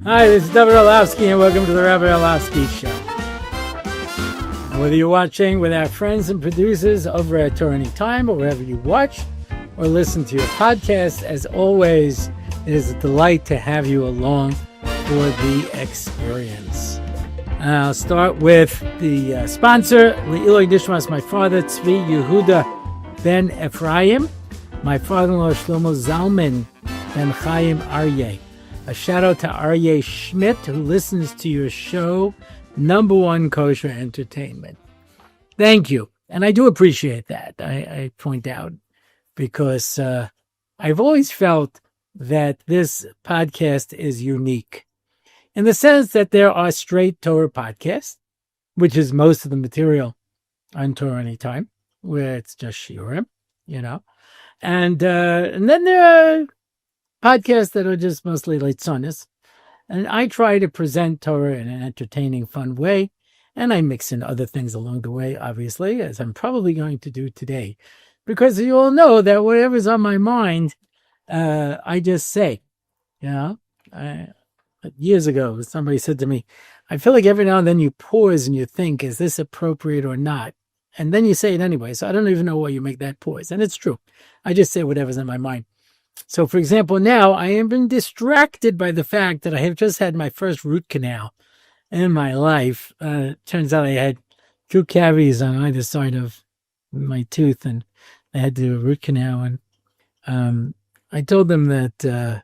Hi, this is Rabbi Orlofsky, and welcome to the Rabbi Orlofsky Show. And whether you're watching with our friends and producers over at Torah Anytime, or wherever you watch or listen to your podcast, as always, it is a delight to have you along for the experience. I'll start with the sponsor, Le'iloi Dishmas, my father, Tzvi Yehuda ben Ephraim, my father-in-law, Shlomo Zalman ben Chaim Aryeh. A shout out to Aryeh Schmidt, who listens to your show, Number One Kosher Entertainment. Thank you. And I do appreciate that, I point out, because I've always felt that this podcast is unique in the sense that there are straight Torah podcasts, which is most of the material on Torah Anytime, where it's just shiurim, and then there are podcasts that are just mostly leitzonis, and I try to present Torah in an entertaining, fun way, and I mix in other things along the way, obviously, as I'm probably going to do today, because you all know that whatever's on my mind, I just say. Years ago, somebody said to me, I feel like every now and then you pause and you think, is this appropriate or not? And then you say it anyway, so I don't even know why you make that pause. And it's true. I just say whatever's in my mind. So, for example, now I am being distracted by the fact that I have just had my first root canal in my life. Turns out I had 2 cavities on either side of my tooth, and I had to do a root canal. And I told them that,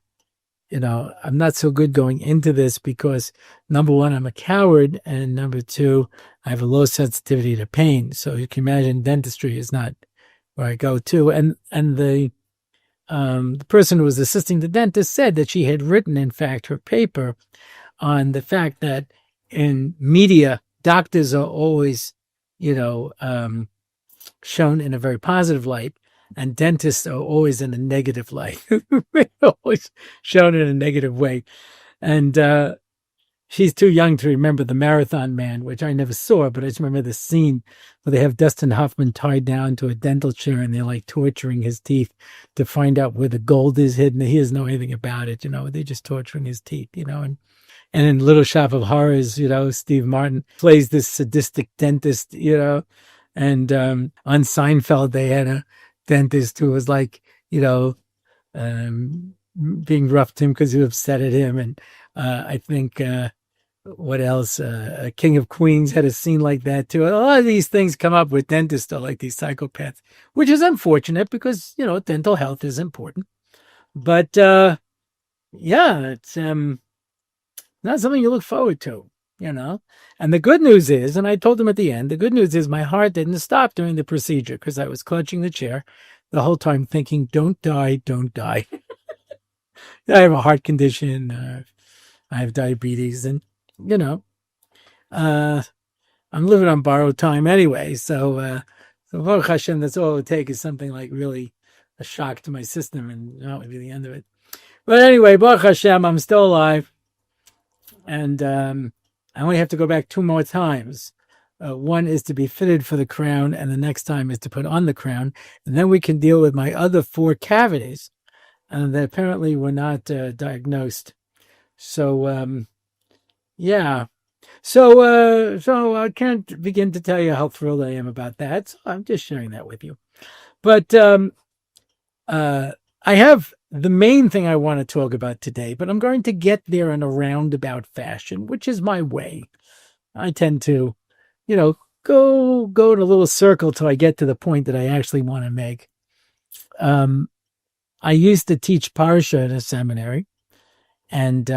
I'm not so good going into this because, number one, I'm a coward, and number two, I have a low sensitivity to pain. So you can imagine dentistry is not where I go to. And the person who was assisting the dentist said that she had written, in fact, her paper on the fact that in media, doctors are always, shown in a very positive light, and dentists are always in a negative light. Always shown in a negative way. And she's too young to remember The Marathon Man, which I never saw, but I just remember the scene where they have Dustin Hoffman tied down to a dental chair and they're like torturing his teeth to find out where the gold is hidden. He doesn't know anything about it, they're just torturing his teeth, and in Little Shop of Horrors, Steve Martin plays this sadistic dentist, and on Seinfeld, they had a dentist who was like, being rough to him because he was upset at him. And I think, what else? King of Queens had a scene like that too. A lot of these things come up with dentists are like these psychopaths, which is unfortunate because, dental health is important. But, it's not something you look forward to, And the good news is, and I told him at the end, the good news is my heart didn't stop during the procedure because I was clutching the chair the whole time thinking, don't die, don't die. I have a heart condition. I have diabetes, and, I'm living on borrowed time anyway. So Baruch Hashem, that's all it would take is something like really a shock to my system, and that would be the end of it. But anyway, Baruch Hashem, I'm still alive. And I only have to go back 2 more times. One is to be fitted for the crown, and the next time is to put on the crown. And then we can deal with my other 4 cavities that apparently were not diagnosed. So, So I can't begin to tell you how thrilled I am about that. So I'm just sharing that with you. But I have the main thing I want to talk about today, but I'm going to get there in a roundabout fashion, which is my way. I tend to, go in a little circle till I get to the point that I actually want to make. I used to teach Parsha at a seminary, and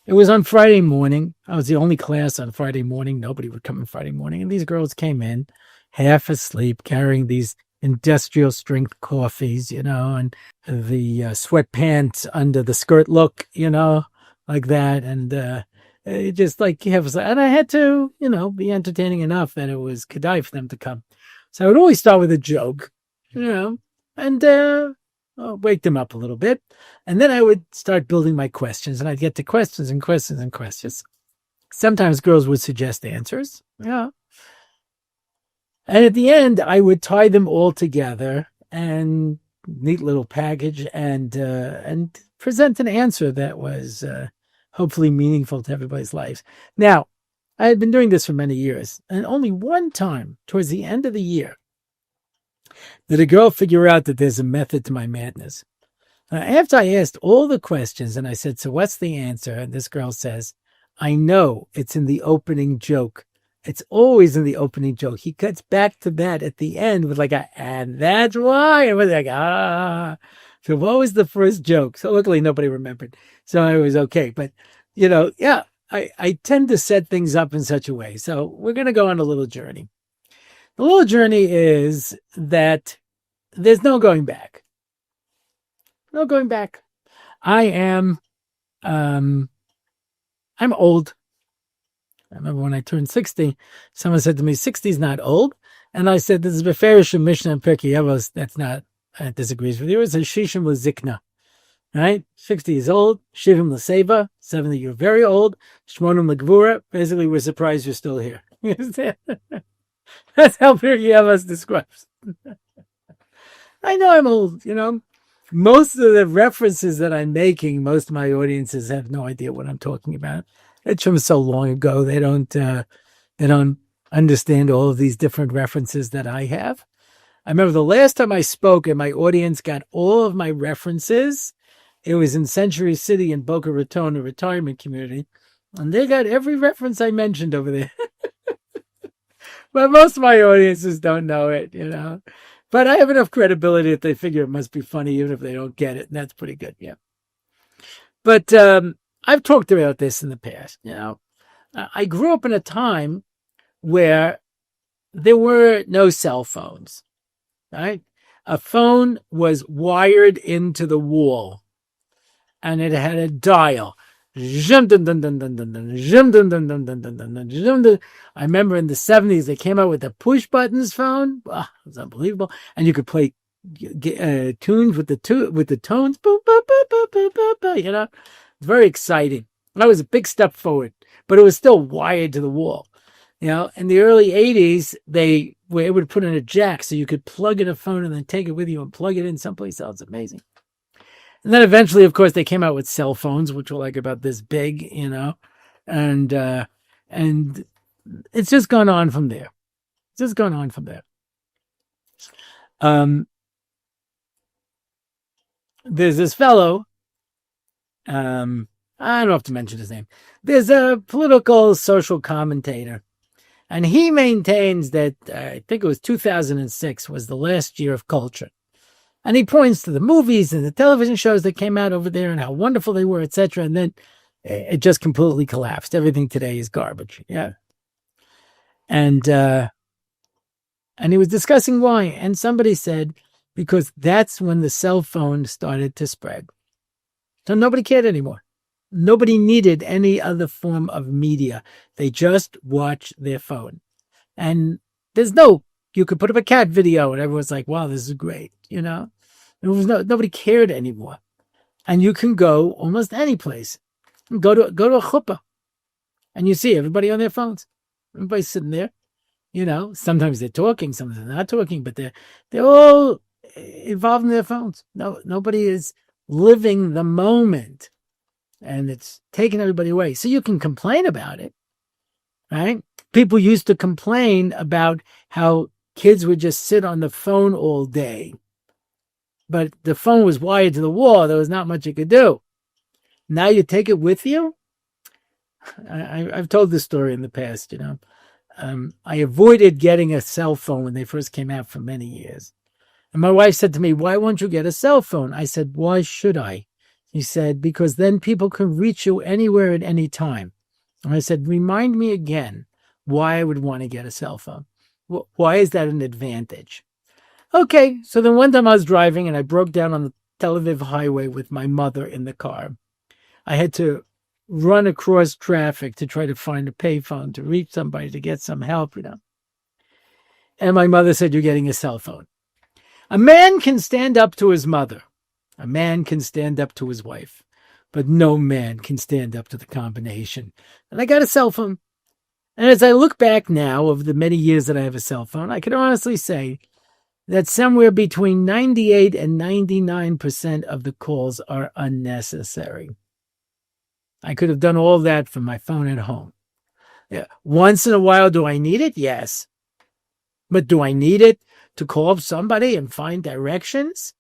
it was on Friday morning. I was the only class on Friday morning. Nobody would come on Friday morning, and these girls came in half asleep, carrying these industrial strength coffees, and the sweatpants under the skirt look, like that. And it just like, and I had to, be entertaining enough that it was kedai for them to come. So I would always start with a joke, and wake them up a little bit. And then I would start building my questions, and I'd get to questions and questions and questions. Sometimes girls would suggest answers. Yeah. And at the end, I would tie them all together and neat little package and present an answer that was hopefully meaningful to everybody's lives. Now, I had been doing this for many years, and only one time, towards the end of the year, did a girl figure out that there's a method to my madness. After I asked all the questions, and I said, so what's the answer? And this girl says, I know, it's in the opening joke. It's always in the opening joke. He cuts back to that at the end with like and that's why. And was like, So what was the first joke? So luckily nobody remembered. So I was okay. But, yeah, I tend to set things up in such a way. So we're going to go on a little journey. The little journey is that there's no going back. No going back. I'm old. I remember when I turned 60, someone said to me, 60 is not old. And I said, this is Beferish Mishnah and Pirkei Avos. That's not, disagrees with you. It says Shishim L'Zikna, right? 60 is old. Shivim L'Seva, 70, you're very old. Shmonim L'Gvura, basically, we're surprised you're still here. That's how Pirkei Avos describes. I know I'm old, Most of the references that I'm making, most of my audiences have no idea what I'm talking about. It's from so long ago. They don't understand all of these different references that I have. I remember the last time I spoke and my audience got all of my references. It was in Century City in Boca Raton, a retirement community. And they got every reference I mentioned over there. But most of my audiences don't know it, But I have enough credibility that they figure it must be funny even if they don't get it. And that's pretty good, yeah. But I've talked about this in the past, I grew up in a time where there were no cell phones, right? A phone was wired into the wall and it had a dial. I remember in the 70s, they came out with the push buttons phone. Oh, it was unbelievable. And you could play tunes with the tones. It's very exciting. That was a big step forward, but it was still wired to the wall. In the early 80s, they were able to put in a jack so you could plug in a phone and then take it with you and plug it in someplace else. Amazing. And then eventually, of course, they came out with cell phones, which were like about this big, and it's just gone on from there. There's this fellow, I don't have to mention his name. There's a political social commentator, and he maintains that, I think it was 2006 was the last year of culture. And he points to the movies and the television shows that came out over there and how wonderful they were, etc. And then it just completely collapsed. Everything today is garbage. Yeah. And he was discussing why. And somebody said, because that's when the cell phone started to spread. So nobody cared anymore. Nobody needed any other form of media. They just watched their phone. And you could put up a cat video and everyone's like, wow, this is great. There was nobody cared anymore. And you can go almost any place. Go to a chuppah. And you see everybody on their phones. Everybody's sitting there. Sometimes they're talking, sometimes they're not talking, but they're all involved in their phones. Nobody is living the moment. And it's taking everybody away. So you can complain about it, right? People used to complain about how kids would just sit on the phone all day. But the phone was wired to the wall. There was not much you could do. Now you take it with you. I've told this story in the past, I avoided getting a cell phone when they first came out for many years. And my wife said to me, why won't you get a cell phone? I said, why should I? He said, because then people can reach you anywhere at any time. And I said, remind me again why I would want to get a cell phone. Why is that an advantage? Okay, so then one time I was driving and I broke down on the Tel Aviv highway with my mother in the car. I had to run across traffic to try to find a payphone to reach somebody to get some help, And my mother said, you're getting a cell phone. A man can stand up to his mother. A man can stand up to his wife. But no man can stand up to the combination. And I got a cell phone. And as I look back now of the many years that I have a cell phone, I can honestly say that somewhere between 98 and 99% of the calls are unnecessary. I could have done all that from my phone at home. Yeah. Once in a while, do I need it? Yes. But do I need it to call up somebody and find directions?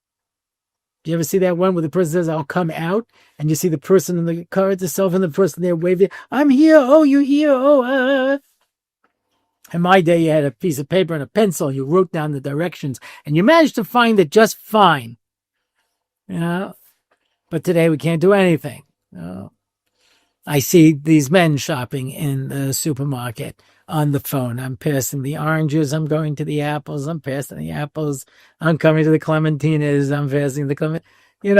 Do you ever see that one where the person says, I'll come out, and you see the person in the car itself and the person there waving, I'm here, oh, you're here, oh, In my day, you had a piece of paper and a pencil, and you wrote down the directions, and you managed to find it just fine. But today we can't do anything. I see these men shopping in the supermarket on the phone. I'm passing the oranges. I'm going to the apples. I'm passing the apples. I'm coming to the clementines. I'm passing the clement. We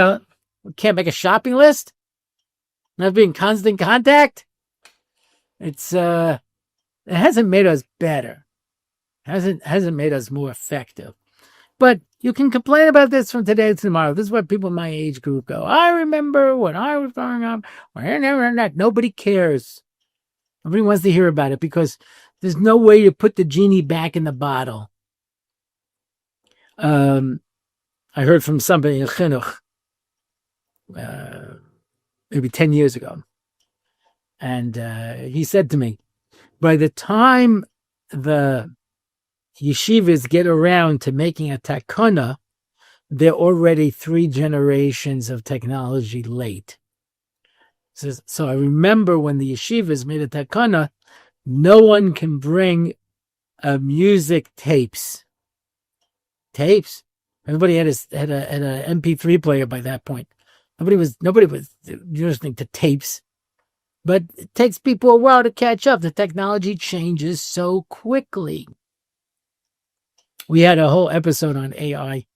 can't make a shopping list. Not be in constant contact. It hasn't made us better. Hasn't made us more effective. But you can complain about this from today to tomorrow. This is what people in my age group go. I remember when I was growing up. Nobody cares. Nobody wants to hear about it because there's no way to put the genie back in the bottle. I heard from somebody in Chinuch maybe 10 years ago. And he said to me, by the time the yeshivas get around to making a takana, they're already 3 generations of technology late. So I remember when the yeshivas made a takana, no one can bring music tapes. Tapes. Everybody had a MP3 player by that point. Nobody was listening to tapes. But it takes people a while to catch up. The technology changes so quickly. We had a whole episode on AI.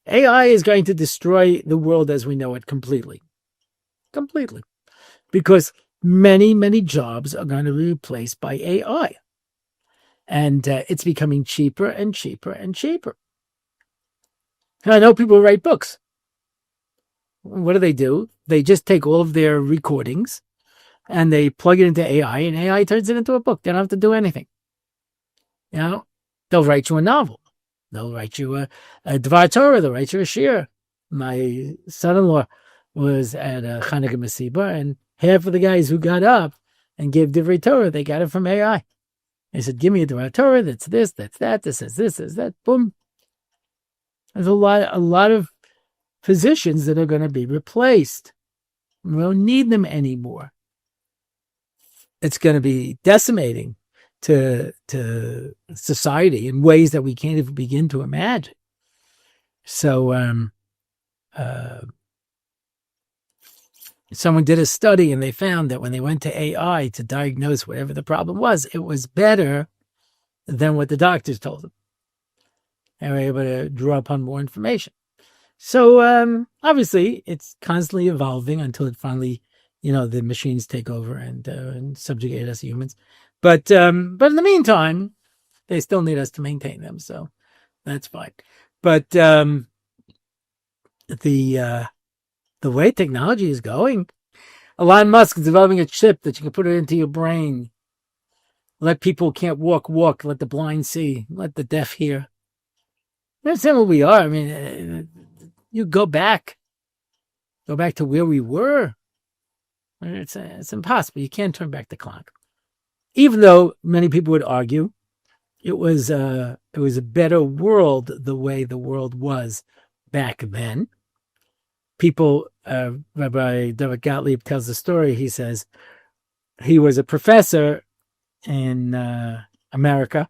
AI is going to destroy the world as we know it completely. Completely. Because many, many jobs are going to be replaced by AI. And it's becoming cheaper and cheaper and cheaper. I know people write books. What do? They just take all of their recordings and they plug it into AI, and AI turns it into a book. They don't have to do anything. They'll write you a novel. They'll write you a Dvar Torah. They'll write you a shir. My son-in-law was at a Chanukah Masiba, and half of the guys who got up and gave Divrei Torah, they got it from AI. They said, give me a Dvar Torah, that's this, that's that, this is that, boom. There's a lot of positions that are going to be replaced. We don't need them anymore. It's going to be decimating to society in ways that we can't even begin to imagine. So someone did a study and they found that when they went to AI to diagnose whatever the problem was, it was better than what the doctors told them. They were able to draw upon more information. So obviously it's constantly evolving until it finally, the machines take over and subjugate us humans. But in the meantime, they still need us to maintain them. So that's fine. But the way technology is going, Elon Musk is developing a chip that you can put it into your brain. Let people who can't walk. Let the blind see. Let the deaf hear. That's what we are. I mean, you go back to where we were. It's impossible. You can't turn back the clock. Even though many people would argue it was a better world the way the world was back then. People, Rabbi Dovid Gottlieb tells the story. He says he was a professor in America,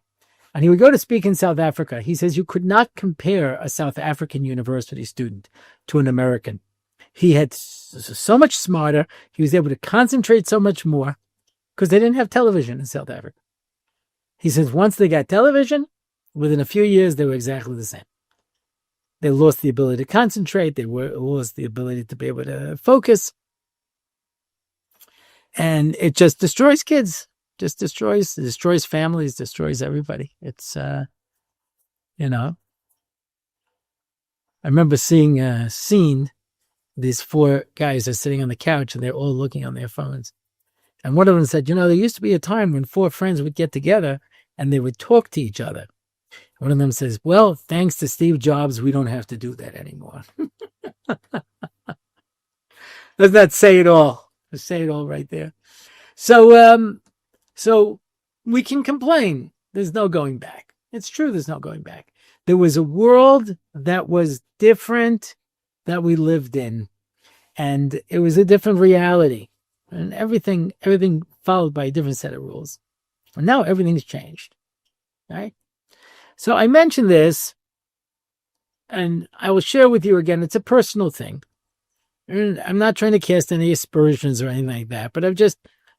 and he would go to speak in South Africa. He says you could not compare a South African university student to an American. He had so much smarter. He was able to concentrate so much more because they didn't have television in South Africa. He says once they got television, within a few years, they were exactly the same. They lost the ability to concentrate. They lost the ability to be able to focus. And it just destroys kids. Just destroys families, destroys everybody. It's, I remember seeing a scene. These 4 guys are sitting on the couch and they're all looking on their phones. And one of them said, there used to be a time when 4 friends would get together and they would talk to each other. One of them says, well, thanks to Steve Jobs, we don't have to do that anymore. Doesn't that say it all? I say it all right there. So we can complain. There's no going back. It's true. There's no going back. There was a world that was different that we lived in, and it was a different reality, and everything followed by a different set of rules. And now everything's changed, right? So I mentioned this, and I will share with you again. It's a personal thing. And I'm not trying to cast any aspersions or anything like that, but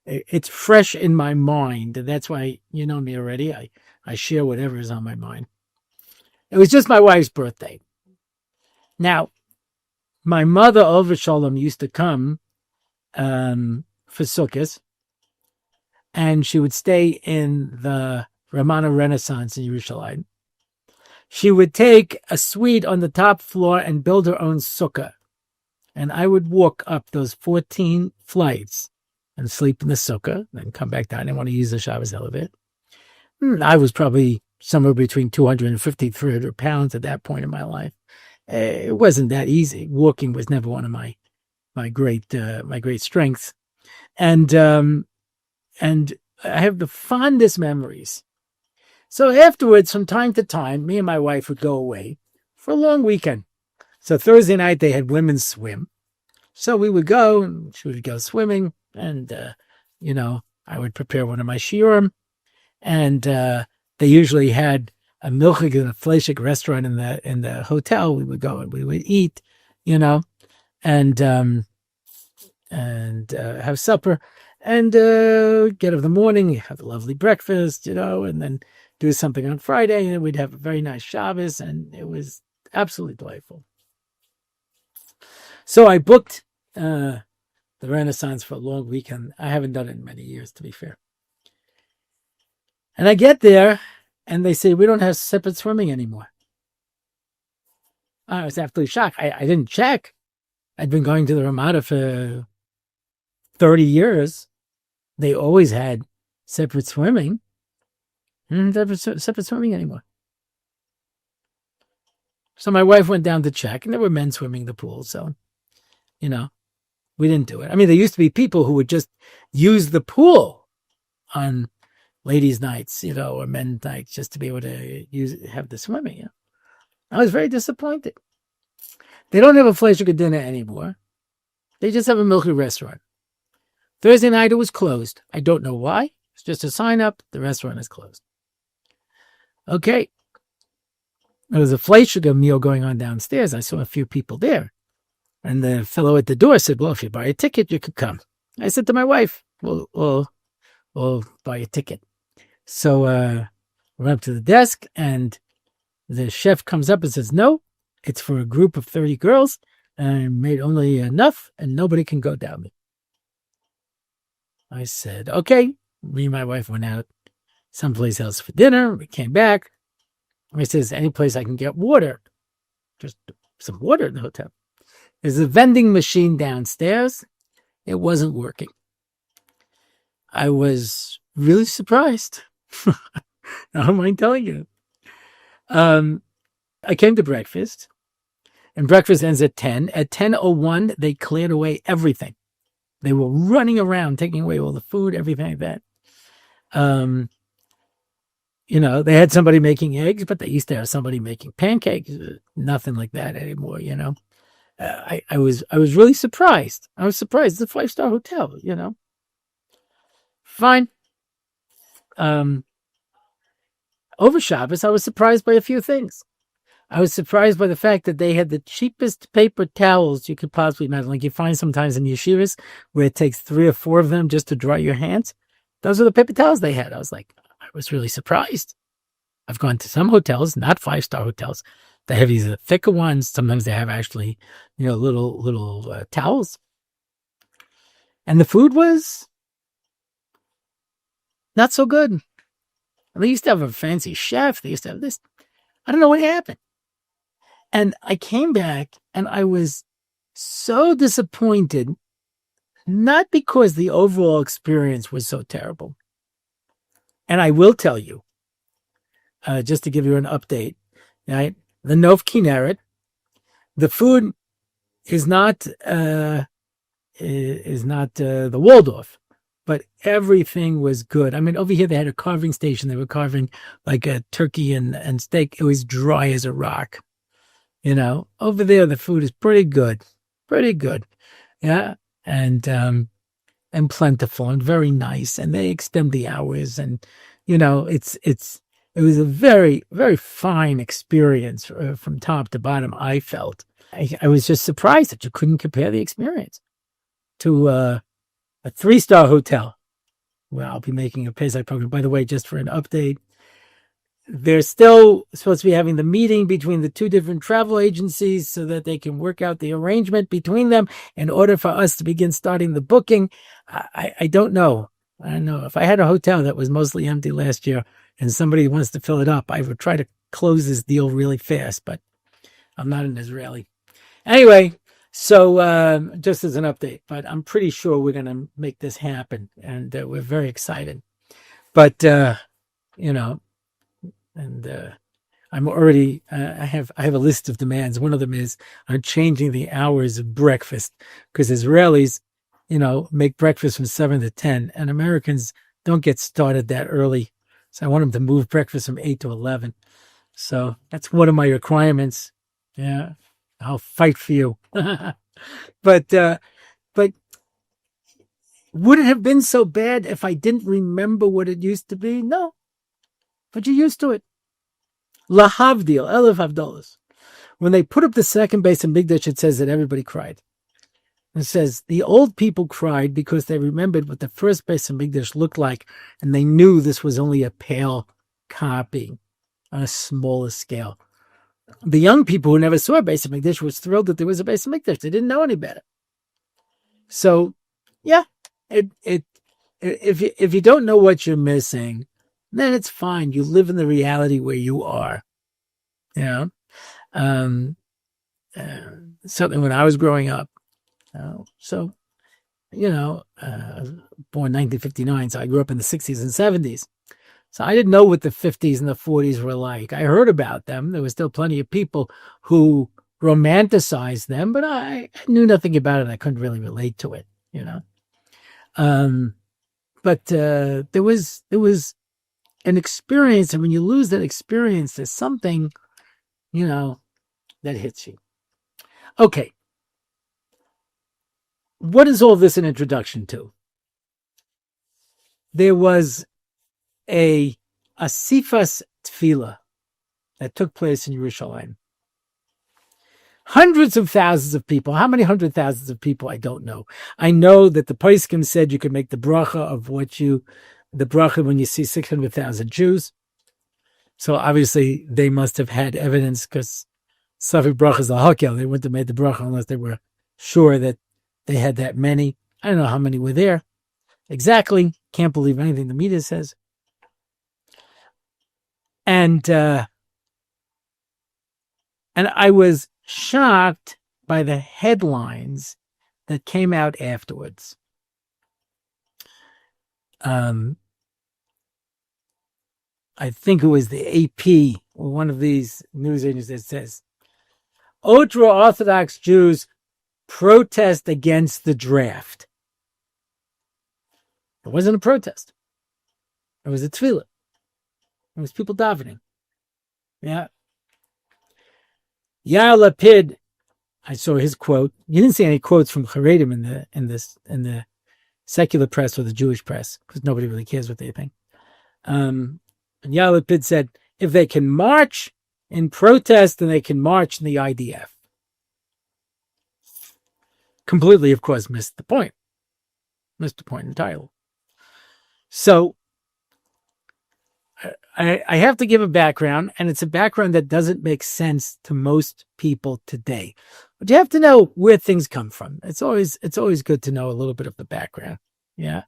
it's fresh in my mind. That's why you know me already. I share whatever is on my mind. It was just my wife's birthday. Now, my mother, Over Shalom, used to come for Sukkot, and she would stay in the Ramana Renaissance in Yerushalayim. She would take a suite on the top floor and build her own sukkah. And I would walk up those 14 flights and sleep in the sukkah, then come back down. I didn't want to use the Shabbos elevator. I was probably somewhere between 250, 300 pounds at that point in my life. It wasn't that easy. Walking was never one of my great strengths. And I have the fondest memories. So afterwards, from time to time, me and my wife would go away for a long weekend. So Thursday night, they had women's swim. So we would go, and she would go swimming, and, I would prepare one of my shiurim. And they usually had a milchig and a fleishik restaurant in the hotel. We would go and we would eat, and have supper, and get up in the morning, have a lovely breakfast, and then do something on Friday, and we'd have a very nice Shabbos, and it was absolutely delightful. So I booked the Renaissance for a long weekend. I haven't done it in many years, to be fair. And I get there, and they say, we don't have separate swimming anymore. I was absolutely shocked. I didn't check. I'd been going to the Ramada for 30 years. They always had separate swimming. Separate swimming anymore. So my wife went down to check, and there were men swimming the pool. So, we didn't do it. I mean, there used to be people who would just use the pool on ladies' nights, or men's nights, just to be able to have the swimming. I was very disappointed. They don't have a fleishik dinner anymore. They just have a milky restaurant. Thursday night, it was closed. I don't know why. It's just a sign up. The restaurant is closed. Okay. There was a fleishik meal going on downstairs. I saw a few people there. And the fellow at the door said, well, if you buy a ticket, you could come. I said to my wife, we'll buy a ticket. So we're up to the desk, and the chef comes up and says, no, it's for a group of 30 girls, and I made only enough, and nobody can go down there. I said, okay. Me and my wife went out someplace else for dinner. We came back. He says, any place I can get water? Just some water in the hotel. There's a vending machine downstairs. It wasn't working. I was really surprised. I don't mind telling you. I came to breakfast, and breakfast ends at 10. At 10:01, they cleared away everything. They were running around, taking away all the food, everything like that. They had somebody making eggs, but they used to have somebody making pancakes. Nothing like that anymore, I was really surprised. I was surprised. It's a 5-star hotel, Fine. Over Shabbos, I was surprised by a few things. I was surprised by the fact that they had the cheapest paper towels you could possibly imagine. Like you find sometimes in yeshivas where it takes 3 or 4 of them just to dry your hands. Those are the paper towels they had. I was really surprised. I've gone to some hotels, not 5-star hotels. They have these thicker ones. Sometimes they have actually, little towels. And the food was not so good. They used to have a fancy chef. They used to have this. I don't know what happened. And I came back and I was so disappointed, not because the overall experience was so terrible. And I will tell you, just to give you an update, right? The Nov Kinneret, the food is not is not the Waldorf, but everything was good. I mean, over here they had a carving station. They were carving like a turkey and steak. It was dry as a rock. Over there the food is pretty good, pretty good. Yeah, and plentiful and very nice. And they extend the hours, and it was a very, very fine experience from top to bottom. I felt I was just surprised that you couldn't compare the experience to a 3-star hotel. Well, I'll be making a Pesach program. By the way, just for an update, they're still supposed to be having the meeting between the two different travel agencies so that they can work out the arrangement between them in order for us to begin starting the booking. I don't know. I don't know. If I had a hotel that was mostly empty last year and somebody wants to fill it up, I would try to close this deal really fast, but I'm not an Israeli. Anyway, so just as an update, but I'm pretty sure we're going to make this happen, and we're very excited. But, and I'm already, I have a list of demands. One of them is I'm changing the hours of breakfast, because Israelis, make breakfast from 7 to 10, and Americans don't get started that early. So I want them to move breakfast from 8 to 11. So that's one of my requirements. Yeah, I'll fight for you. But would it have been so bad if I didn't remember what it used to be? No, but you're used to it. Lahavdil, Elef Havdolos. When they put up the second base in Mikdash, it says that everybody cried. It says the old people cried because they remembered what the first base in Mikdash looked like, and they knew this was only a pale copy on a smaller scale. The young people who never saw a base of Mikdash was thrilled that there was a base of Mikdash. They didn't know any better. So, yeah, if you don't know what you're missing, then it's fine. You live in the reality where you are. Certainly when I was growing up. Born 1959, so I grew up in the 60s and 70s. So I didn't know what the 50s and the 40s were like. I heard about them. There was still plenty of people who romanticized them, but I knew nothing about it. I couldn't really relate to it, But there was an experience, and when you lose that experience, there's something, that hits you. Okay. What is all this an introduction to? There was a Asifas Tefillah that took place in Yerushalayim. Hundreds of thousands of people. How many hundred thousands of people? I don't know. I know that the Poskim said you could make the bracha when you see 600,000 Jews. So obviously they must have had evidence, because Safik bracha is a hakel. They wouldn't have made the bracha unless they were sure that they had that many. I don't know how many were there exactly. Can't believe anything the media says. And I was shocked by the headlines that came out afterwards. I think it was the AP or one of these news agencies that says, ultra-Orthodox Jews protest against the draft. It wasn't a protest. It was a tefillah. It was people davening. Yeah. Yair Lapid, I saw his quote. You didn't see any quotes from Haredim in the secular press or the Jewish press, because nobody really cares what they think. And Yair Lapid said, if they can march in protest, then they can march in the IDF. Completely, of course, missed the point. Missed the point entirely. So I have to give a background, and it's a background that doesn't make sense to most people today. But you have to know where things come from. It's always good to know a little bit of the background. Yeah.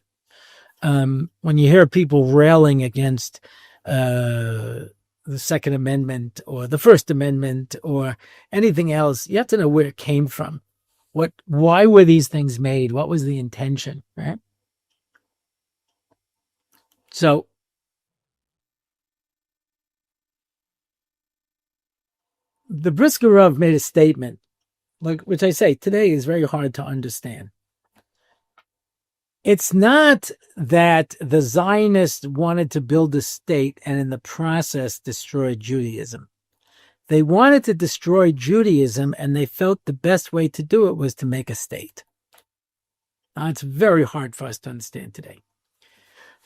When you hear people railing against the Second Amendment or the First Amendment or anything else, you have to know where it came from. Why were these things made? What was the intention, right? So, the Brisker Rav made a statement, which I say today is very hard to understand. It's not that the Zionists wanted to build a state and in the process destroy Judaism. They wanted to destroy Judaism, and they felt the best way to do it was to make a state. Now, it's very hard for us to understand today,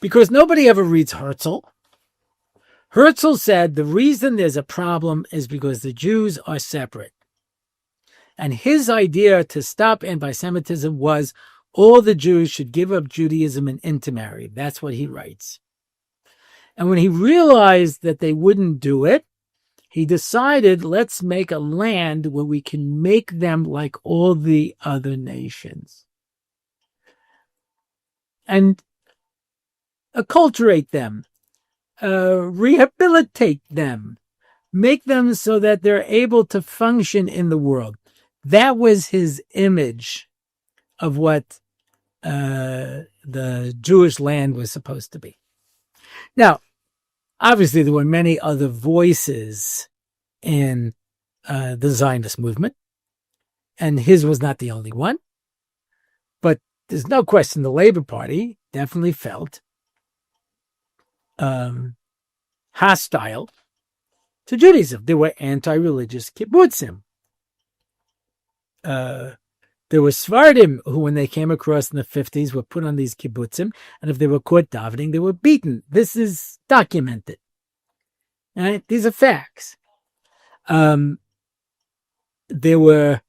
because nobody ever reads Herzl. Herzl said the reason there's a problem is because the Jews are separate. And his idea to stop anti-Semitism was all the Jews should give up Judaism and intermarry. That's what he writes. And when he realized that they wouldn't do it, he decided, let's make a land where we can make them like all the other nations and acculturate them, rehabilitate them, make them so that they're able to function in the world. That was his image of what the Jewish land was supposed to be. Now, obviously, there were many other voices in the Zionist movement, and his was not the only one. But there's no question the Labor Party definitely felt hostile to Judaism. There were anti-religious kibbutzim. There were Sephardim who, when they came across in the 50s, were put on these kibbutzim, and if they were caught davening, they were beaten. This is documented. Right? These are facts. There were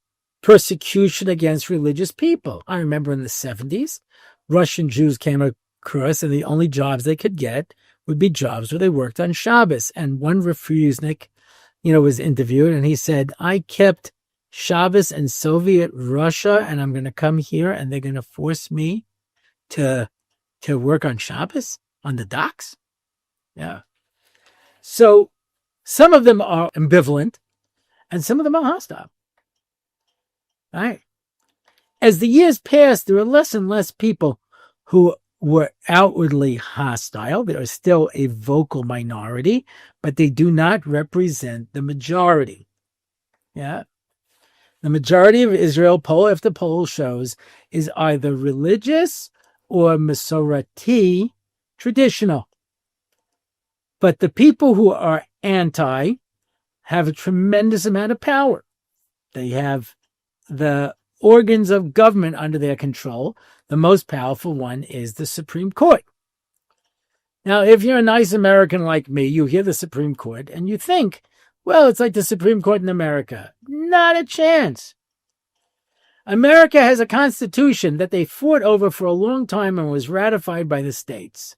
persecution against religious people. I remember in the 70s, Russian Jews came across, and the only jobs they could get would be jobs where they worked on Shabbos. And one refusnik, was interviewed, and he said, I kept Shabbos in Soviet Russia, and I'm going to come here, and they're going to force me to work on Shabbos on the docks. Yeah. So some of them are ambivalent, and some of them are hostile. All right. As the years passed, there were less and less people who were outwardly hostile. There are still a vocal minority, but they do not represent the majority. Yeah. The majority of Israel, poll after poll shows, is either religious or Masorati, traditional. But the people who are anti have a tremendous amount of power. They have the organs of government under their control. The most powerful one is the Supreme Court. Now, if you're a nice American like me, you hear the Supreme Court and you think, well, it's like the Supreme Court in America. Not a chance. America has a constitution that they fought over for a long time and was ratified by the states.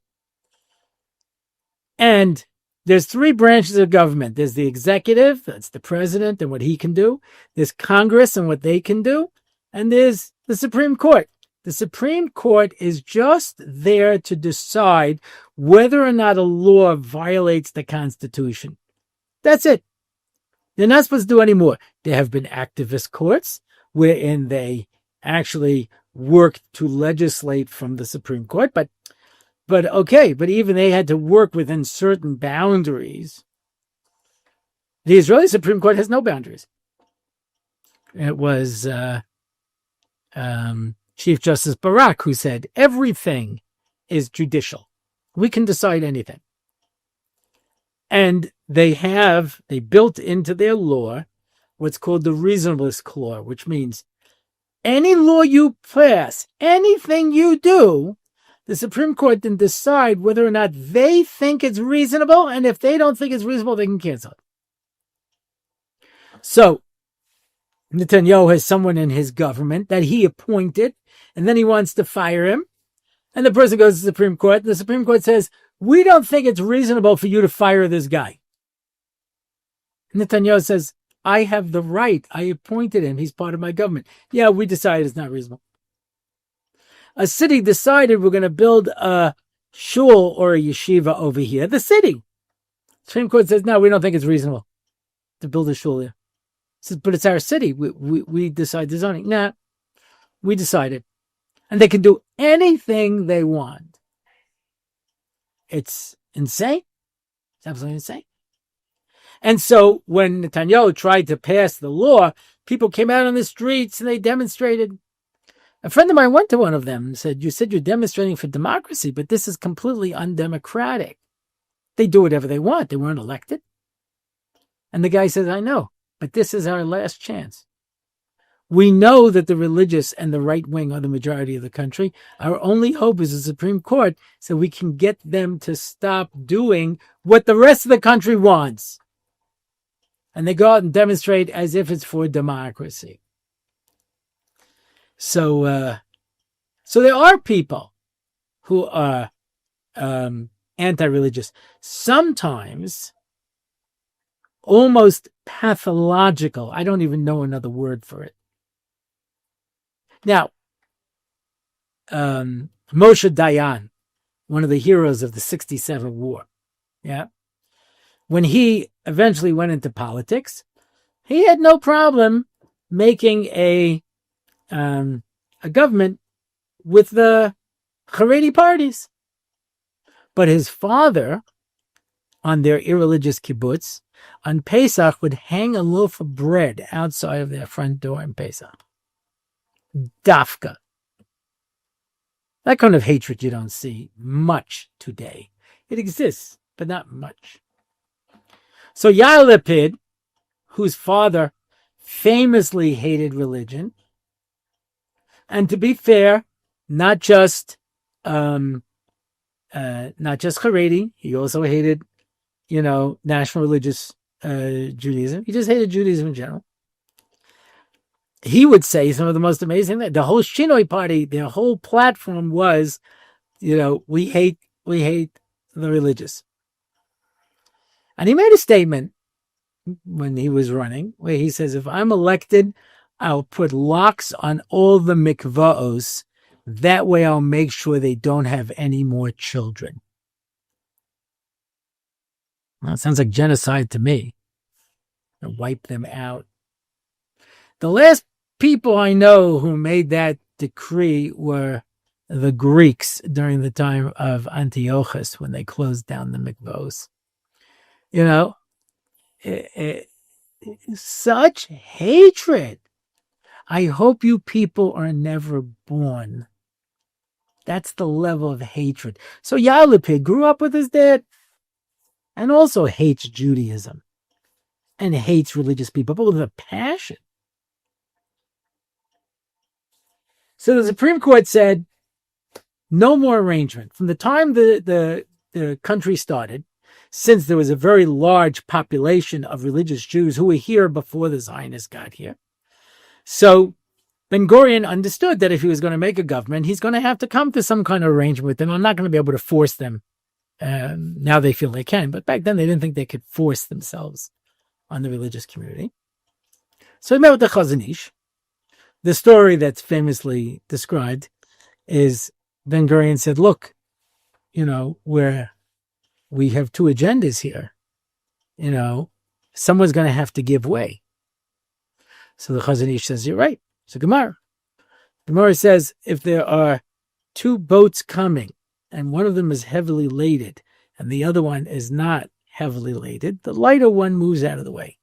And there's three branches of government. There's the executive, that's the president and what he can do. There's Congress and what they can do. And there's the Supreme Court. The Supreme Court is just there to decide whether or not a law violates the Constitution. That's it. They're not supposed to do any more. There have been activist courts wherein they actually worked to legislate from the Supreme Court, but even they had to work within certain boundaries. The Israeli Supreme Court has no boundaries. It was Chief Justice Barak who said, everything is judicial. We can decide anything. And they built into their law what's called the reasonableness clause, which means any law you pass, anything you do, the Supreme Court can decide whether or not they think it's reasonable, and if they don't think it's reasonable, they can cancel it. So, Netanyahu has someone in his government that he appointed, and then he wants to fire him, and the person goes to the Supreme Court, and the Supreme Court says, we don't think it's reasonable for you to fire this guy. Netanyahu says, I have the right. I appointed him. He's part of my government. Yeah, we decided it's not reasonable. A city decided we're going to build a shul or a yeshiva over here. The city. Supreme Court says, no, we don't think it's reasonable to build a shul here. Says, but it's our city. We decide the zoning. Nah, we decided. And they can do anything they want. It's insane. It's absolutely insane. And so when Netanyahu tried to pass the law, people came out on the streets and they demonstrated. A friend of mine went to one of them and said, you said you're demonstrating for democracy, but this is completely undemocratic. They do whatever they want. They weren't elected. And the guy says, I know, but this is our last chance. We know that the religious and the right wing are the majority of the country. Our only hope is the Supreme Court so we can get them to stop doing what the rest of the country wants. And they go out and demonstrate as if it's for democracy. So there are people who are anti-religious, sometimes almost pathological. I don't even know another word for it. Now, Moshe Dayan, one of the heroes of the 67 war, when he eventually went into politics, he had no problem making a government with the Haredi parties. But his father, on their irreligious kibbutz, on Pesach would hang a loaf of bread outside of their front door in Pesach. Dafka. That kind of hatred you don't see much today. It exists, but not much. So Yair Lapid, whose father famously hated religion, and to be fair, not just Haredi, he also hated, national religious Judaism. He just hated Judaism in general. He would say some of the most amazing things. The whole Shinoi party, their whole platform was, we hate the religious. And he made a statement when he was running where he says, if I'm elected, I'll put locks on all the mikvaos. That way I'll make sure they don't have any more children. Well, it sounds like genocide to me. Wipe them out. The last people I know who made that decree were the Greeks during the time of Antiochus when they closed down the mikvahs. Such hatred. I hope you people are never born. That's the level of hatred. So Yair Lapid grew up with his dad and also hates Judaism and hates religious people, but with a passion. So the Supreme Court said, no more arrangement. From the time the country started, since there was a very large population of religious Jews who were here before the Zionists got here, so Ben-Gurion understood that if he was going to make a government, he's going to have to come to some kind of arrangement with them. I'm not going to be able to force them. Now they feel they can, but back then they didn't think they could force themselves on the religious community. So he met with the Chazon Ish. The story that's famously described is Ben-Gurion said, look, where we have two agendas here, someone's going to have to give way. So the Chazon Ish says, you're right. It's a Gemara. Gemara says, if there are two boats coming and one of them is heavily laden and the other one is not heavily laden, the lighter one moves out of the way.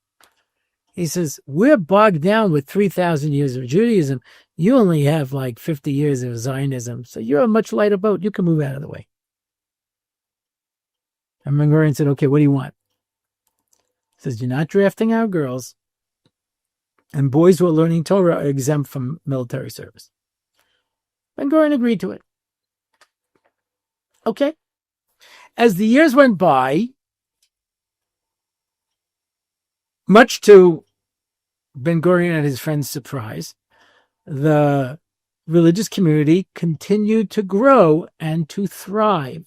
He says, we're bogged down with 3,000 years of Judaism. You only have like 50 years of Zionism. So you're a much lighter boat. You can move out of the way. And Ben-Gurion said, okay, what do you want? He says, you're not drafting our girls. And boys who are learning Torah are exempt from military service. Ben-Gurion agreed to it. Okay. As the years went by, much to Ben-Gurion and his friends' surprise, the religious community continued to grow and to thrive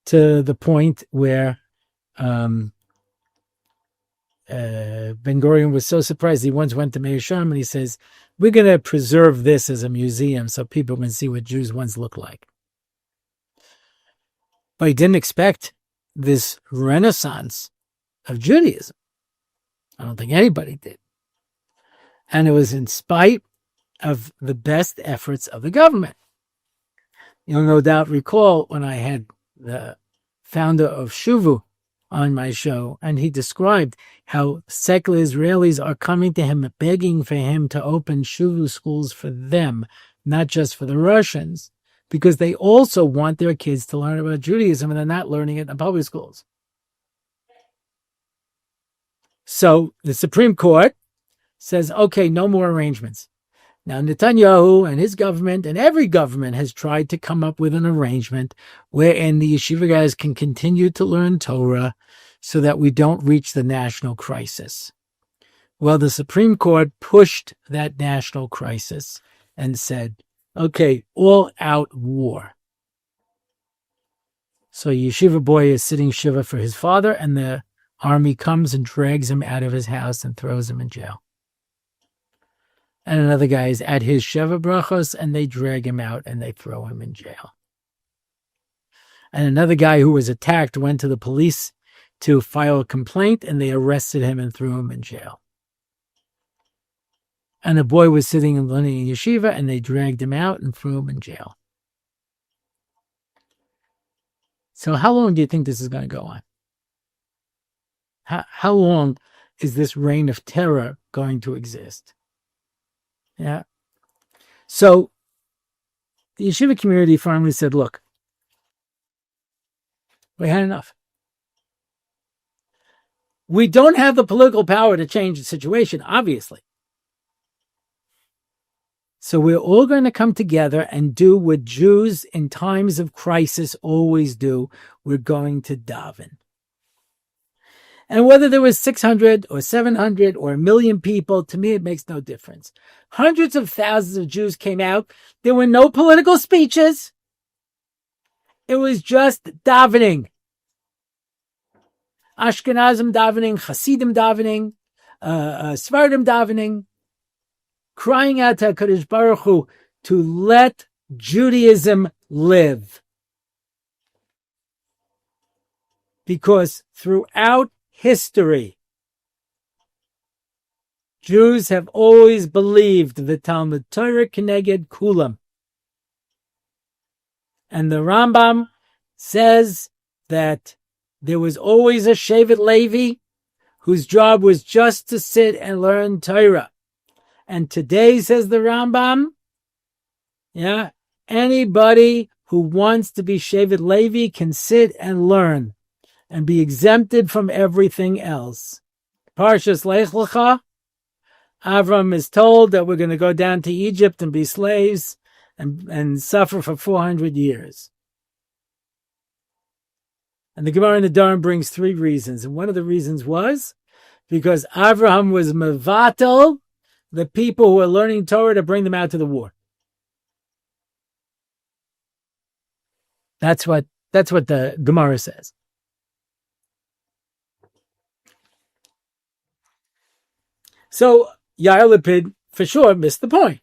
to the point where Ben-Gurion was so surprised he once went to Meir Sharm and he says, we're going to preserve this as a museum so people can see what Jews once looked like. But he didn't expect this renaissance of Judaism. I don't think anybody did. And it was in spite of the best efforts of the government. You'll no doubt recall when I had the founder of Shuvu on my show, and he described how secular Israelis are coming to him, begging for him to open shuvu schools for them, not just for the Russians, because they also want their kids to learn about Judaism, and they're not learning it in public schools. So the Supreme Court says, okay, no more arrangements. Now, Netanyahu and his government and every government has tried to come up with an arrangement wherein the yeshiva guys can continue to learn Torah so that we don't reach the national crisis. Well, the Supreme Court pushed that national crisis and said, okay, all-out war. So a yeshiva boy is sitting shiva for his father, and the army comes and drags him out of his house and throws him in jail. And another guy is at his Sheva Brachos, and they drag him out and they throw him in jail. And another guy who was attacked went to the police to file a complaint, and they arrested him and threw him in jail. And a boy was sitting and learning in yeshiva, and they dragged him out and threw him in jail. So how long do you think this is going to go on? How long is this reign of terror going to exist? Yeah. So the yeshiva community finally said, look, we had enough. We don't have the political power to change the situation, obviously. So we're all going to come together and do what Jews in times of crisis always do. We're going to daven. And whether there was 600 or 700 or 1 million people, to me, it makes no difference. Hundreds of thousands of Jews came out. There were no political speeches. It was just davening. Ashkenazim davening, Hasidim davening, Sephardim davening, crying out to HaKadosh Baruch Hu to let Judaism live. Because throughout history, Jews have always believed the Talmud Torah Keneged Kulam. And the Rambam says that there was always a Shevet Levi whose job was just to sit and learn Torah. And today, says the Rambam, anybody who wants to be Shevet Levi can sit and learn and be exempted from everything else. Parshas Lech Lecha, Avram is told that we're going to go down to Egypt and be slaves and suffer for 400 years. And the Gemara in the Dharm brings 3 reasons. And one of the reasons was because Avraham was mevatel the people who are learning Torah to bring them out to the war. That's what the Gemara says. So Yair Lapid for sure missed the point.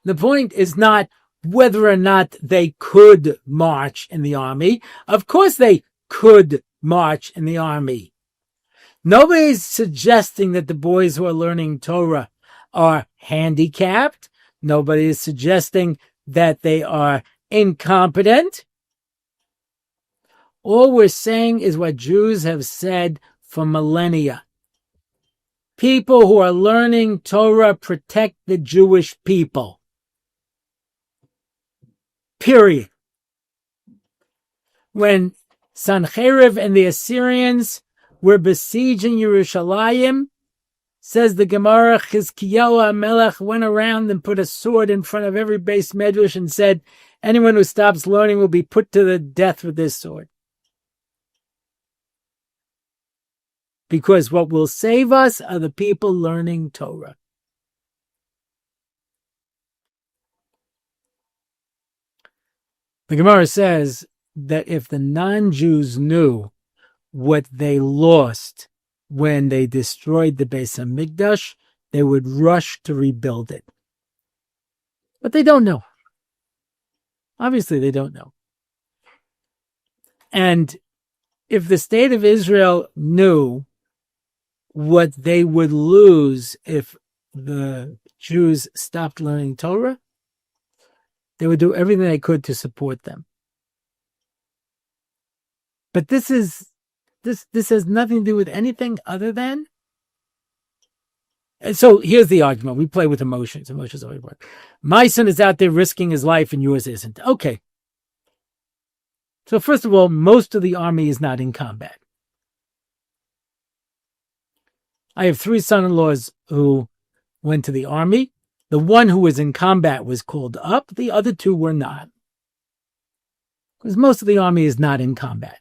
The point is not whether or not they could march in the army. Of course they could march in the army. Nobody's suggesting that the boys who are learning Torah are handicapped. Nobody is suggesting that they are incompetent. All we're saying is what Jews have said for millennia. People who are learning Torah protect the Jewish people. Period. When Sancheriv and the Assyrians were besieging Yerushalayim, says the Gemara, Chizkiyahu HaMelech went around and put a sword in front of every base medrash and said, anyone who stops learning will be put to the death with this sword. Because what will save us are the people learning Torah. The Gemara says that if the non-Jews knew what they lost when they destroyed the Beis HaMikdash, they would rush to rebuild it. But they don't know. Obviously, they don't know. And if the state of Israel knew what they would lose if the Jews stopped learning Torah, they would do everything they could to support them. But this is this has nothing to do with anything other than. And so here's the argument. We play with emotions. Emotions always work. My son is out there risking his life and yours isn't. Okay. So first of all, most of the army is not in combat. I have 3 son-in-laws who went to the army. The one who was in combat was called up. The other 2 were not. Because most of the army is not in combat.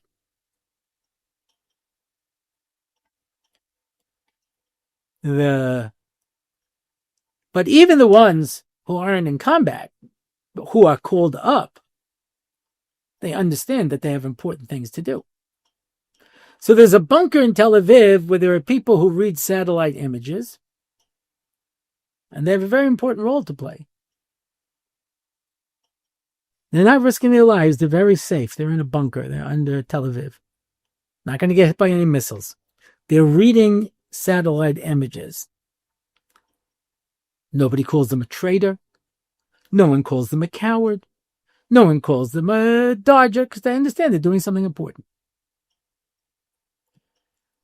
But even the ones who aren't in combat, but who are called up, they understand that they have important things to do. So there's a bunker in Tel Aviv where there are people who read satellite images, and they have a very important role to play. They're not risking their lives. They're very safe. They're in a bunker. They're under Tel Aviv. Not going to get hit by any missiles. They're reading satellite images. Nobody calls them a traitor. No one calls them a coward. No one calls them a dodger because they understand they're doing something important.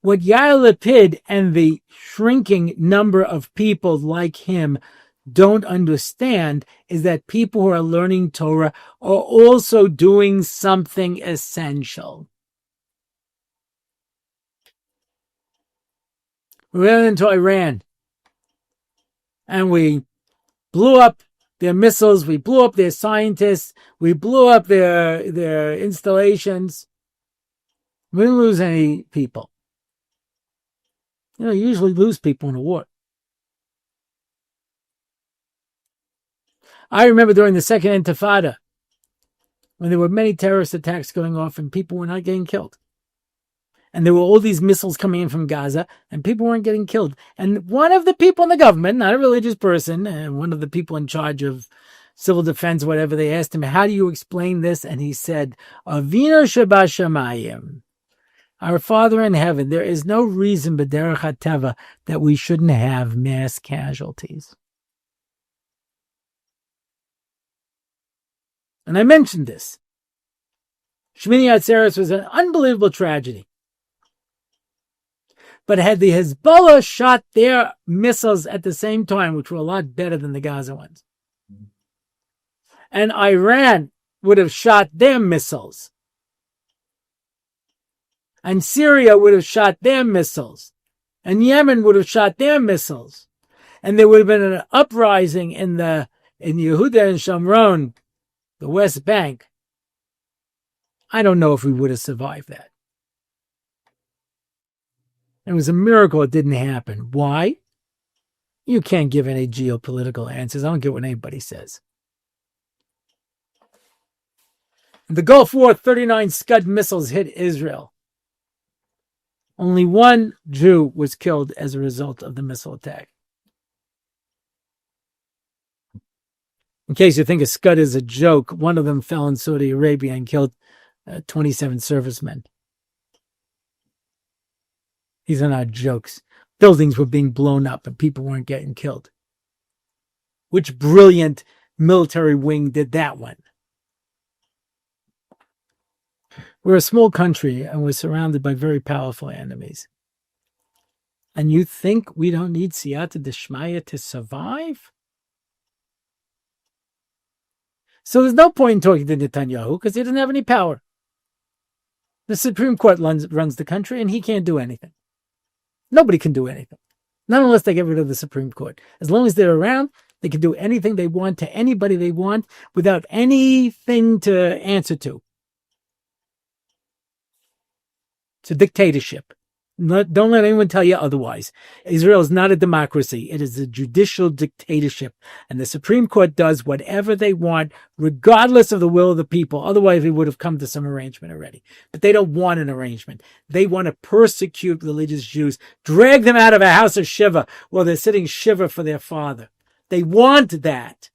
What Yair Lapid and the shrinking number of people like him don't understand is that people who are learning Torah are also doing something essential. We went into Iran and we blew up their missiles, we blew up their scientists, we blew up their installations. We didn't lose any people. You usually lose people in a war. I remember during the Second Intifada, when there were many terrorist attacks going off and people were not getting killed. And there were all these missiles coming in from Gaza and people weren't getting killed. And one of the people in the government, not a religious person, one of the people in charge of civil defense, whatever, they asked him, how do you explain this? And he said, Avinu Shebashamayim. Our Father in heaven, there is no reason b'derech hateva that we shouldn't have mass casualties. And I mentioned this. Shmini Atzeres was an unbelievable tragedy. But had the Hezbollah shot their missiles at the same time, which were a lot better than the Gaza ones, and Iran would have shot their missiles, and Syria would have shot their missiles, and Yemen would have shot their missiles, and there would have been an uprising in Yehuda and Shomron, the West Bank, I don't know if we would have survived that. It was a miracle it didn't happen. Why? You can't give any geopolitical answers. I don't care what anybody says. In the Gulf War, 39 Scud missiles hit Israel. Only one Jew was killed as a result of the missile attack. In case you think a Scud is a joke, one of them fell in Saudi Arabia and killed 27 servicemen. These are not jokes. Buildings were being blown up and people weren't getting killed. Which brilliant military wing did that one? We're a small country and we're surrounded by very powerful enemies. And you think we don't need siyata d'shmaya to survive? So there's no point in talking to Netanyahu because he doesn't have any power. The Supreme Court runs the country and he can't do anything. Nobody can do anything. Not unless they get rid of the Supreme Court. As long as they're around, they can do anything they want to anybody they want without anything to answer to. It's a dictatorship. Don't let anyone tell you otherwise. Israel is not a democracy. It is a judicial dictatorship. And the Supreme Court does whatever they want, regardless of the will of the people. Otherwise, we would have come to some arrangement already. But they don't want an arrangement. They want to persecute religious Jews, drag them out of a house of Shiva while they're sitting Shiva for their father. They want that.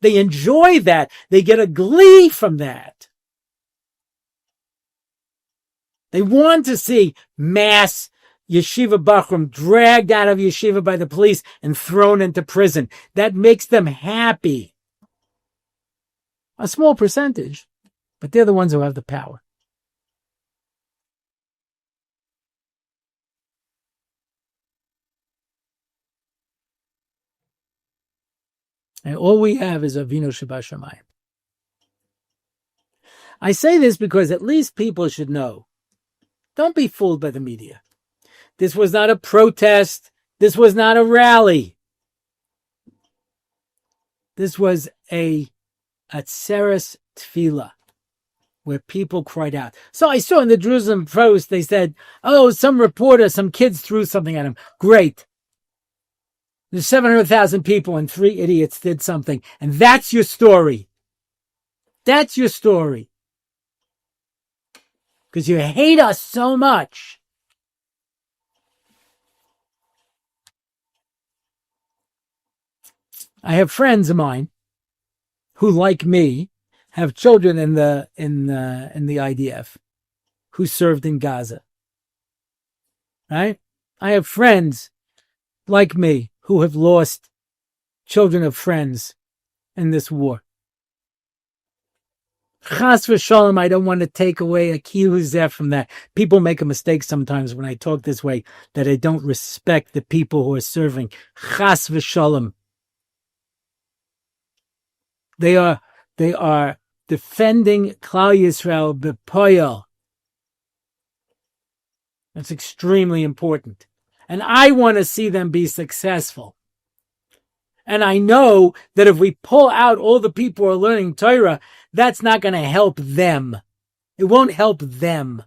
They enjoy that. They get a glee from that. They want to see mass yeshiva bachrim dragged out of yeshiva by the police and thrown into prison. That makes them happy. A small percentage, but they're the ones who have the power. And all we have is Avinu Shebashamayim. I say this because at least people should know. Don't be fooled by the media. This was not a protest. This was not a rally. This was a Atzeres Tefillah, where people cried out. So I saw in the Jerusalem Post, they said, oh, some reporter, some kids threw something at him. Great. There's 700,000 people and 3 idiots did something. And that's your story. That's your story. Because you hate us so much. I have friends of mine who, like me, have children in the IDF who served in Gaza. Right? I have friends like me who have lost children of friends in this war. Chas v'shalom, I don't want to take away a kiyuzeh from that. People make a mistake sometimes when I talk this way, that I don't respect the people who are serving. Chas v'shalom. They are defending Klal Yisrael b'poyel. That's extremely important. And I want to see them be successful. And I know that if we pull out all the people who are learning Torah, that's not going to help them. It won't help them.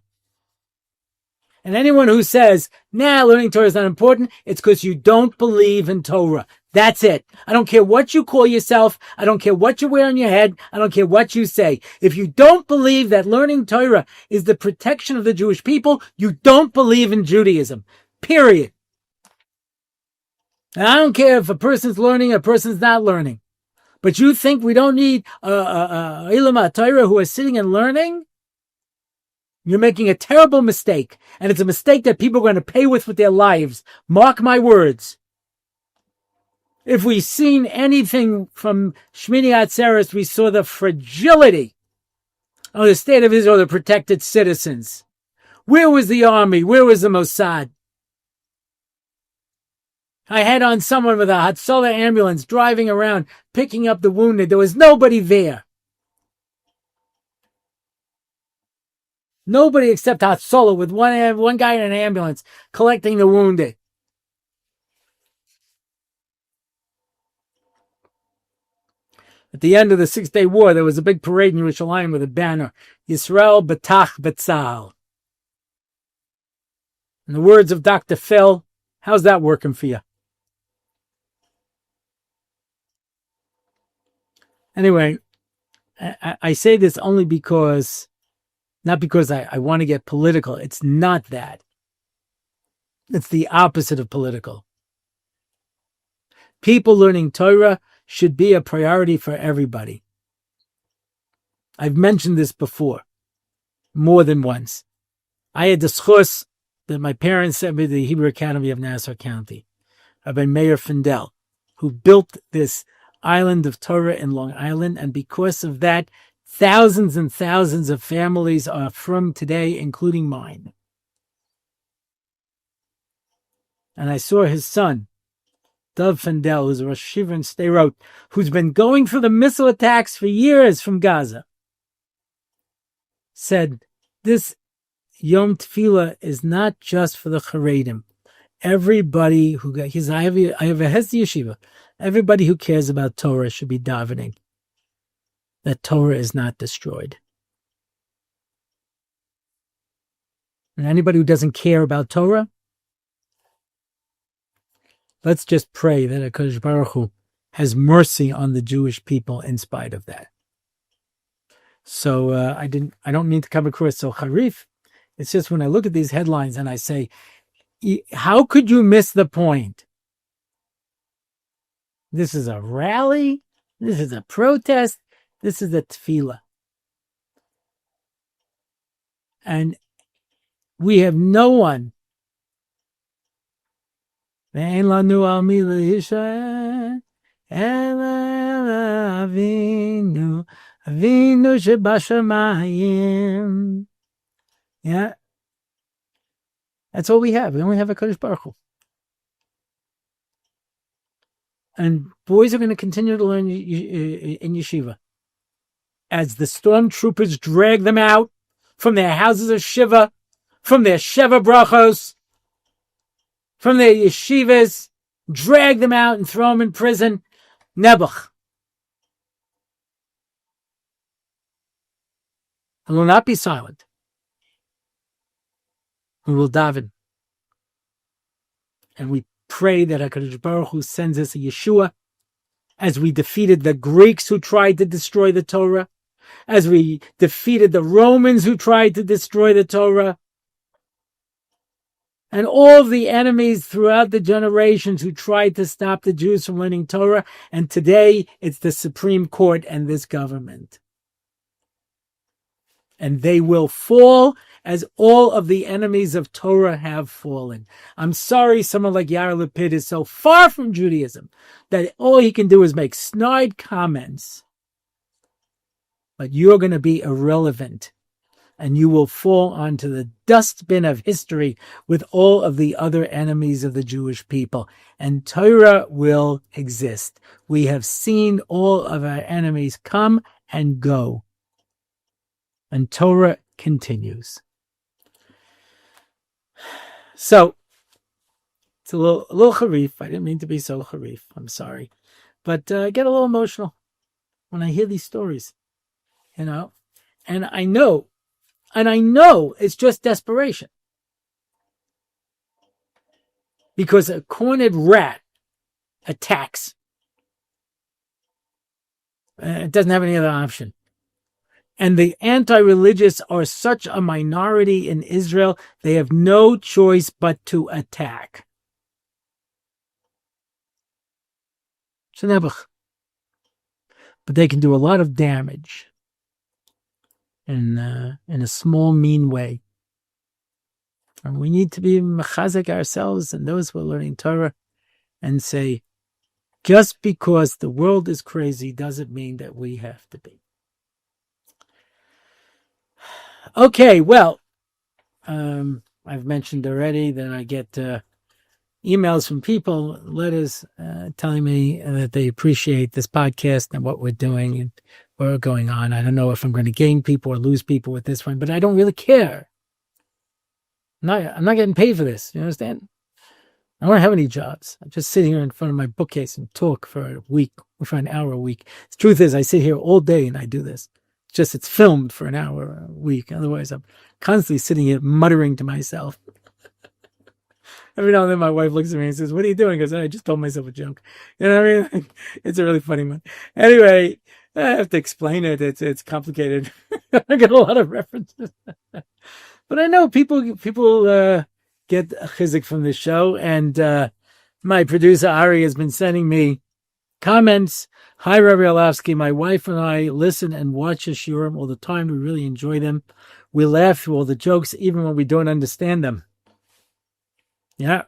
And anyone who says, nah, learning Torah is not important, it's because you don't believe in Torah. That's it. I don't care what you call yourself. I don't care what you wear on your head. I don't care what you say. If you don't believe that learning Torah is the protection of the Jewish people, you don't believe in Judaism. Period. And I don't care if a person's learning, a person's not learning. But you think we don't need Ilama Torah who are sitting and learning? You're making a terrible mistake. And it's a mistake that people are going to pay with their lives. Mark my words. If we've seen anything from Shmini Atzeres, we saw the fragility of the state of Israel, the protected citizens. Where was the army? Where was the Mossad? I had on someone with a Hatzalah ambulance driving around, picking up the wounded. There was nobody there. Nobody except Hatzalah with one guy in an ambulance collecting the wounded. At the end of the 6-day war, there was a big parade in Yerushalayim with a banner, Yisrael B'tach B'tzal. In the words of Dr. Phil, how's that working for you? Anyway, I say this only because, not because I want to get political. It's not that. It's the opposite of political. People learning Torah should be a priority for everybody. I've mentioned this before, more than once. I had the schus that my parents sent me to the Hebrew Academy of Nassau County, Rabbi Meir Findel, who built this island of Torah in Long Island, and because of that, thousands and thousands of families are from today, including mine. And I saw his son, Dov Findel, who's a Rosh Yeshiva in Sderot, who's been going through the missile attacks for years from Gaza, said, this Yom Tefillah is not just for the Charedim. Everybody who got, I have a Hesed Yeshiva. Everybody who cares about Torah should be davening that Torah is not destroyed. And anybody who doesn't care about Torah, let's just pray that HaKadosh Baruch Hu has mercy on the Jewish people in spite of that. So I don't mean to come across so harif. It's just when I look at these headlines and I say, how could you miss the point? This is a rally. This is a protest. This is a tefillah. And we have no one. Avinu shebashamayim. Yeah. That's all we have. We only have a Kadosh Baruch Hu. And boys are going to continue to learn in yeshiva. As the stormtroopers drag them out from their houses of Shiva, from their Sheva brachos, from their yeshivas, drag them out and throw them in prison. Nebuch. And will not be silent. We will daven. And we pray that HaKadosh Baruch Hu sends us a Yeshua, as we defeated the Greeks who tried to destroy the Torah, as we defeated the Romans who tried to destroy the Torah, and all of the enemies throughout the generations who tried to stop the Jews from learning Torah. And today, it's the Supreme Court and this government. And they will fall as all of the enemies of Torah have fallen. I'm sorry someone like Yair Lapid is so far from Judaism that all he can do is make snide comments. But you're going to be irrelevant, and you will fall onto the dustbin of history with all of the other enemies of the Jewish people. And Torah will exist. We have seen all of our enemies come and go. And Torah continues. So, it's a little harif. I didn't mean to be so harif. I'm sorry. But I get a little emotional when I hear these stories, And I know it's just desperation. Because a cornered rat attacks. It doesn't have any other option. And the anti-religious are such a minority in Israel, they have no choice but to attack. But they can do a lot of damage in a small, mean way. And we need to be mechazek ourselves and those who are learning Torah and say, just because the world is crazy doesn't mean that we have to be. Okay, well, I've mentioned already that I get emails from people, letters telling me that they appreciate this podcast and what we're doing and where we're going on. I don't know if I'm going to gain people or lose people with this one, but I don't really care. I'm not getting paid for this. You understand? I don't have any jobs. I just sit here in front of my bookcase and talk for a week, or for an hour a week. The truth is, I sit here all day and I do this. It's filmed for an hour a week. Otherwise, I'm constantly sitting here muttering to myself. Every now and then my wife looks at me and says, "What are you doing?" I go, "I just told myself a joke." You know what I mean? It's a really funny one. Anyway, I have to explain it. It's complicated. I get a lot of references. But I know people get a chizik from this show. And my producer, Ari, has been sending me comments. Hi, Rabbi Orlofsky. My wife and I listen and watch the shiurim all the time. We really enjoy them. We laugh through all the jokes, even when we don't understand them. Yeah.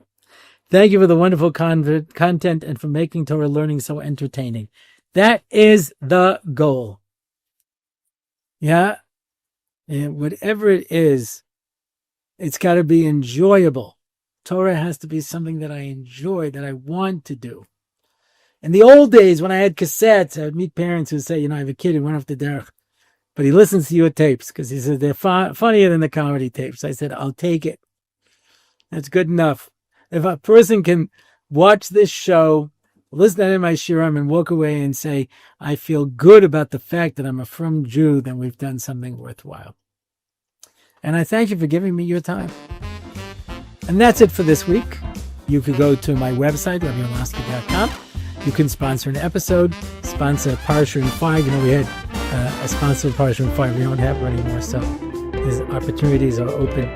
Thank you for the wonderful content and for making Torah learning so entertaining. That is the goal. Yeah. And whatever it is, it's got to be enjoyable. Torah has to be something that I enjoy, that I want to do. In the old days, when I had cassettes, I would meet parents who would say, I have a kid who went off the derech, but he listens to your tapes because he said they're funnier than the comedy tapes. I said, I'll take it. That's good enough. If a person can watch this show, listen to my shiurim, and walk away and say, I feel good about the fact that I'm a frum Jew, then we've done something worthwhile. And I thank you for giving me your time. And that's it for this week. You could go to my website, RabbiOrlofsky.com. You can sponsor an episode, sponsor Parsha and 5. We had a sponsor of Parsha and 5. We don't have it anymore, so these opportunities are open.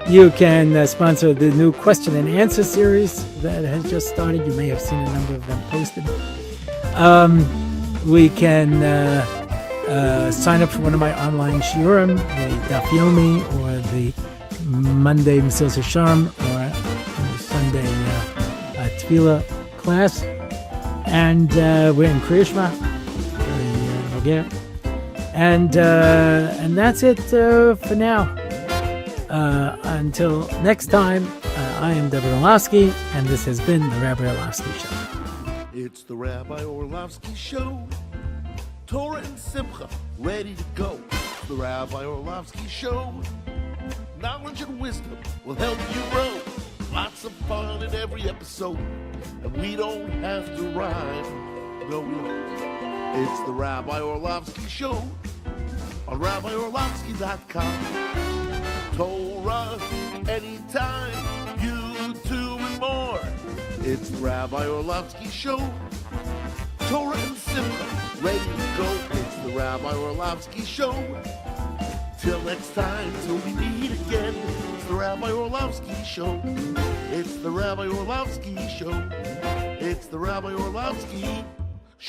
You can sponsor the new question and answer series that has just started. You may have seen a number of them posted. We can sign up for one of my online shiurim, the Daf Yomi, or the Monday Mesilas Yesharim, or the Sunday Tefillah class. And we're in Kriya Shema, and that's it for now. Until next time, I am Dovid Orlofsky, and this has been the Rabbi Orlofsky Show. It's the Rabbi Orlofsky Show. Torah and Simcha, ready to go. It's the Rabbi Orlofsky Show. Knowledge and wisdom will help you grow. Lots of fun in every episode. And we don't have to rhyme. No, we don't. It's the Rabbi Orlofsky Show on RabbiOrlofsky.com. Torah, anytime, YouTube and more. It's the Rabbi Orlofsky Show. Torah and Simcha, ready to go. It's the Rabbi Orlofsky Show. Till next time, till we meet again. It's the Rabbi Orlofsky Show. It's the Rabbi Orlofsky Show. It's the Rabbi Orlofsky